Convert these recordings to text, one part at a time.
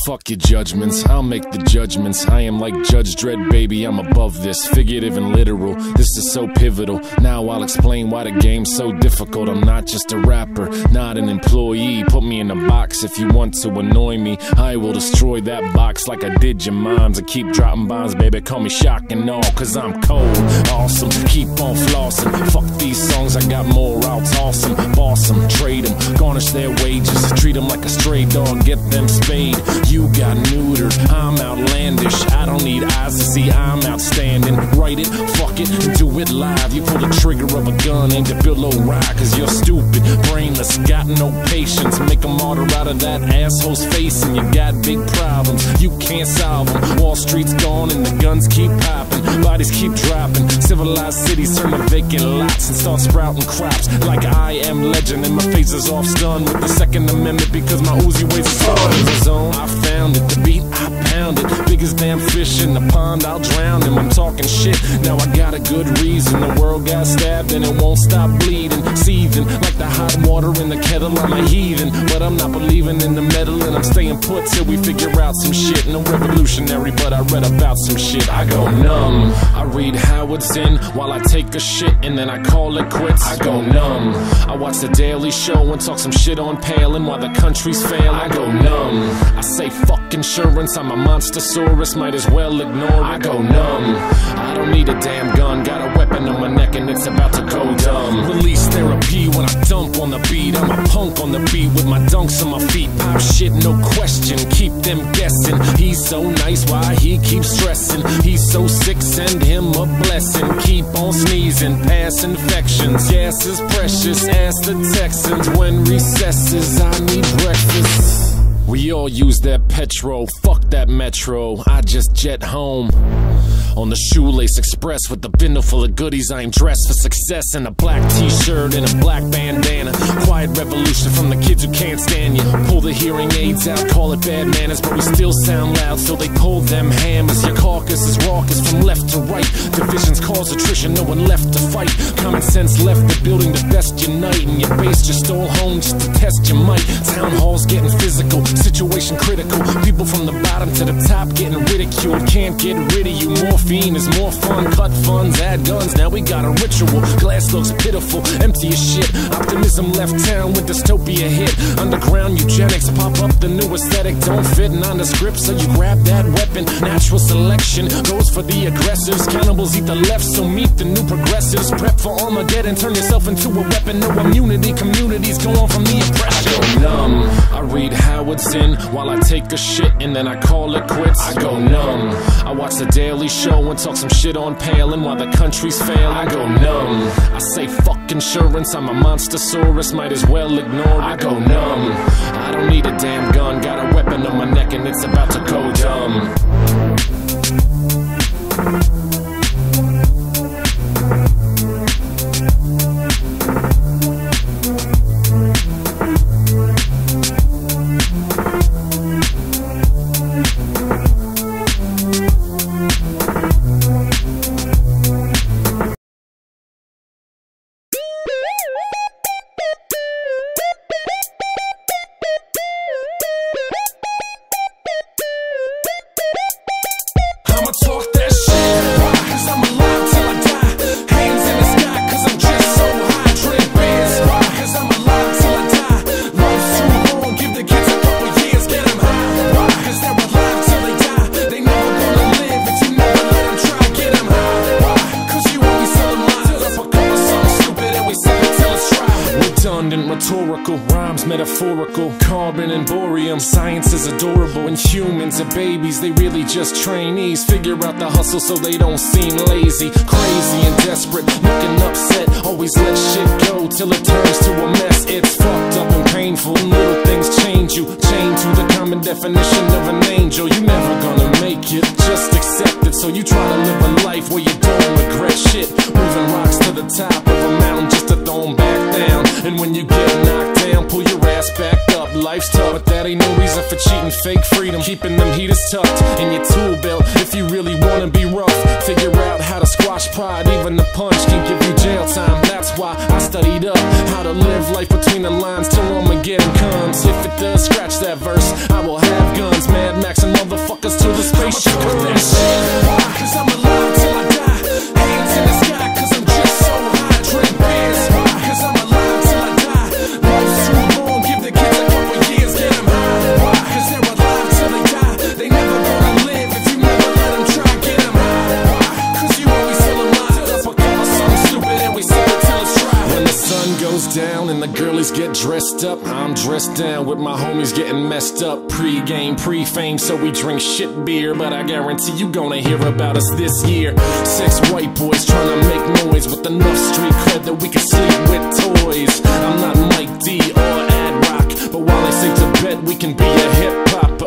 Fuck your judgments, I'll make the judgments. I am like Judge Dredd, baby, I'm above this. Figurative and literal, this is so pivotal. Now I'll explain why the game's so difficult. I'm not just a rapper, not an employee. Put me in a box if you want to annoy me. I will destroy that box like I did your moms. And keep dropping bombs, baby, call me shock and all, cause I'm cold, awesome, keep on flossing. Fuck these songs, I got more, I'll toss them. Boss them, trade them, garnish their wages. Treat them like a stray dog, get them spayed. You got neutered, I'm outlandish. I don't need eyes to see I'm outstanding. Write it, fuck it, do it live. You pull the trigger of a gun, aimed at Bill O'Reilly, cause you're stupid, brainless, got no patience. Make a martyr out of that asshole's face, and you got big problems, you can't solve them. Wall Street's gone and the guns keep popping, bodies keep dropping. Civilized cities turn to vacant lots and start sprouting crops. Like I am legend, and my face is off stun with the Second Amendment, because my Uzi weighs a ton. The zone, I found it, the beat, I pound it. Biggest damn fish in the pond, I'll drown him. I'm talking shit, now I got a good reason. The world got stabbed and it won't stop bleeding, seething like the hot water in the kettle. I'm a heathen, but I'm not believing in the metal, and I'm staying put till we figure out some shit. No revolutionary, but I read about some shit. I go numb, I read Howard Zinn while I take a shit, and then I call it quits. I go numb, I watch the Daily Show and talk some shit on Palin while the country's failing. I go numb, I say fuck insurance, I'm a monstersaurus, might as well ignore it. I go numb, I don't need a damn gun, got a weapon on my neck and it's about to go dumb. Release therapy when I dump on the beat, I'm a punk on the beat with my dunks on my feet. Pop shit, no question, keep them guessing. He's so nice, why he keeps stressing? He's so sick, send him a blessing. Keep on sneezing, pass infections. Gas is precious, ask the Texans. When recesses, I need breakfast. We all use that petrol, fuck that metro, I just jet home on the Shoelace Express with a bindle full of goodies. I am dressed for success in a black t-shirt and a black bandana. Quiet revolution from the kids who can't stand you. Pull the hearing aids out, call it bad manners, but we still sound loud, so they pull them hammers. Your caucus is raucous from left to right. Divisions cause attrition, no one left to fight. Common sense left the building to best unite, and your base just stole home just to test your might. Town halls getting physical, situation critical. People from the bottom to the top getting ridiculed. Can't get rid of you. Morphine is more fun. Cut funds, add guns. Now we got a ritual. Glass looks pitiful, empty as shit. Optimism left town with dystopia hit. Underground eugenics pop up. The new aesthetic don't fit nondescript, so you grab that weapon. Natural selection goes for the aggressors. Cannibals eat the left, so meet the new progressives. Prep for Armageddon, turn yourself into a weapon. No immunity, communities go on from the oppression. I go numb, I read Howard Zinn while I take a shit, and then I call it quits. I go numb, I watch the Daily Show and talk some shit on Palin while the country's failing. I go numb, I say fuck insurance, I'm a monstersaurus, might as well ignore it. I go numb, I don't need a damn gun, got a weapon on my neck and it's about to go dumb. Talk that shit, why? Cause I'm alive till I die. Hands in the sky, cause I'm just so high. Drink beers, why? Cause I'm alive till I die. Life's too long, give the kids a couple years, get them high. Why? Cause they're alive till they die. They never gonna live if you never let them try. Get them high. Why? Cause you always tell them lies. Till up a couple something stupid and we sip it till it's dry. Redundant, rhetorical, rhymes metaphorical. Carbon and boreum, science is adorable. And humans are babies, they really just trainees. Figure out the hustle so they don't seem lazy. Crazy and desperate, looking upset. Always let shit go till it turns to a mess. It's fucked up and painful, little things change you. Chained to the common definition of an angel. You're never gonna make it, just accept it. So you try to live a life where you don't regret shit. Moving rocks to the top of a mountain just to throw them back down. And when you get knocked down, pull your ass back up. Life's tough, but that ain't no reason for cheating. Fake freedom, keeping them heaters tucked in your tool belt. If you really wanna be rough, figure out how to squash pride. Even the punch can give you jail time. That's why I studied up how to live life between the lines till Armageddon comes. If it does scratch that verse, I will have guns. Mad motherfuckers till the spaceship crashes. Cause I'm alive till I die. Hands in the sky cause I'm just so high. Drink beers, cause I'm alive till I die. Life's too long, give the kids a couple years, get them high. Cause they're alive till they die. They never gonna live if you never let them try, get them high. Cause you always tell them lies up or call us something stupid and we sip it till it's dry. When the sun goes down and the girlies get dressed up, I'm dressed down with my homies getting messed up. Pre-game, pre-fame, so we drink shit beer, but I guarantee you gonna hear about us this year. 6 white boys trying to make noise with enough street cred that we can sleep with toys. I'm not Mike D or Ad Rock, but while they say to bet we can be a hip-hop,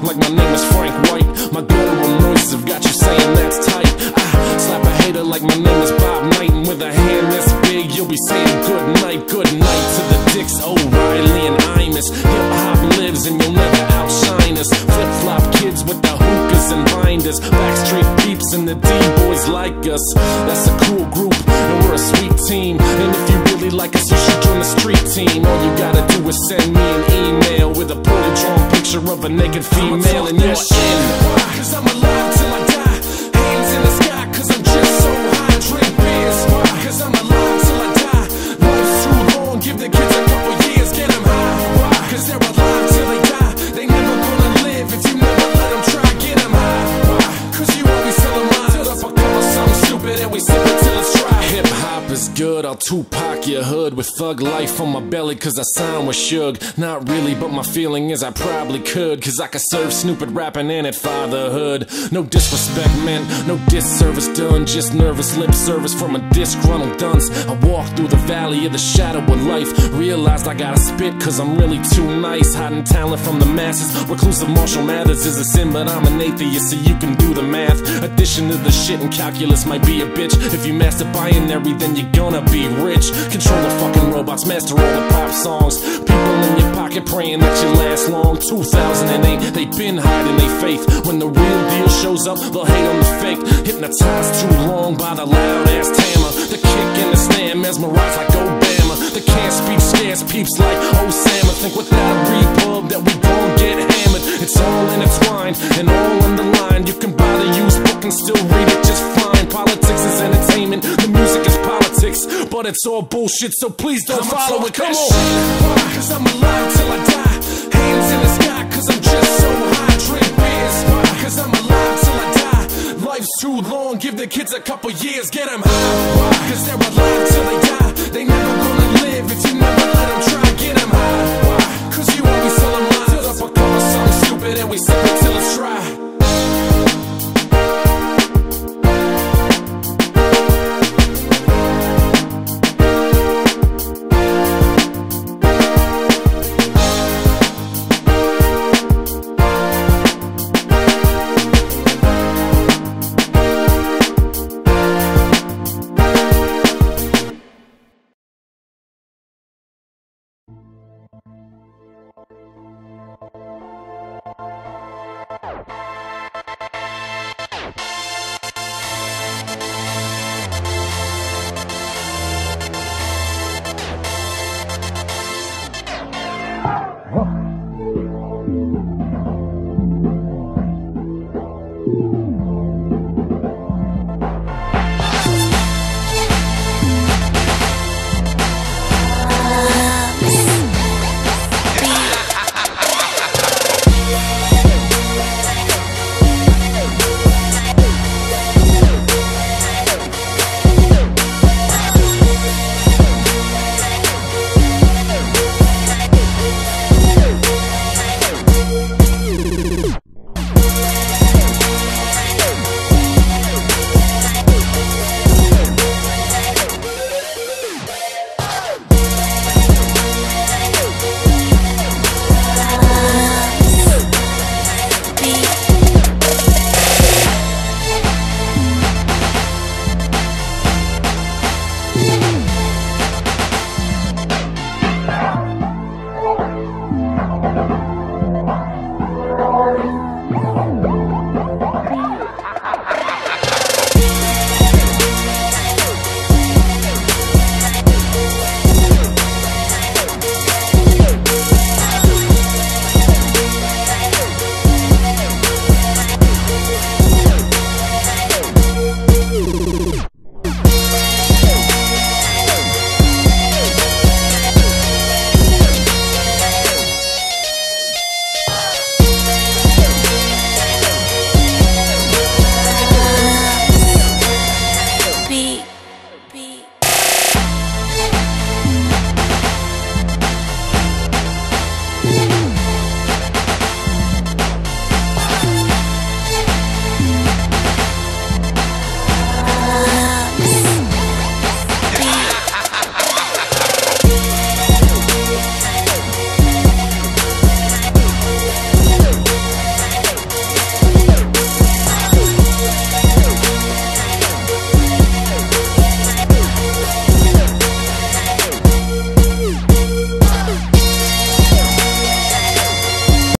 like my name is Frank White. My guttural noises have got you saying that's tight. I slap a hater like my name is Bob Knight, and with a hand this big you'll be saying good night to the Dicks, O'Reilly and Imus. Hip-hop lives and you'll never outshine us. Flip-flop kids with the hookahs and binders, Backstreet peeps and the D-boys like us. That's a cool group and we're a sweet team, and if you really like us you should join the street team. All you gotta do is send me an email with a poorly drawn picture of a naked female and you're in. Cause I'm alive till I die. Hands in the sky cause I'm just so high. Drink beers, cause I'm alive till I die. Life's too long, give the kids a couple years, get them high. Cause they're alive till they die. They never gonna live if you never let them try, get them high. Cause you always tell them lies up or call us something stupid and we sip it till it's dry. Hip-hop is good, I'll Tupac your hood with Thug Life on my belly cause I signed with Suge. Not really, but my feeling is I probably could, cause I could serve Snoop at rapping and at fatherhood. No disrespect meant, no disservice done, just nervous lip service from a disgruntled dunce. I walk through the valley of the shadow of life, realized I gotta spit cause I'm really too nice. Hiding talent from the masses, reclusive Marshall Mathers is a sin, but I'm an atheist so you can do the math. Addition to the shit and calculus might be a bitch. If you master binary then you're gonna be rich. Control the fucking robots, master all the pop songs. People in your pocket praying that you last long. 2008, they been hiding their faith. When the real deal shows up, they'll hate on the fake. Hypnotized too long by the loud ass tammer. The kick and the snare mesmerized like Obama. The can't speak scarce peeps like Osama. Think without a repub that we gon' get hammered. It's all intertwined and all underlined. You can buy the used book and still read it just fine. Politics is entertainment, the music is politics, but it's all bullshit, so please don't follow it. Come on. Cause I'm alive till I die. Hands in the sky cause I'm just so high. Drink beers, cause I'm alive till I die. Life's too long, give the kids a couple years, get them high. Cause they're alive till they die. They never gonna live if you never let them try, get them high. Cause you always tell them lies up or call us something stupid and we sip it till it's dry.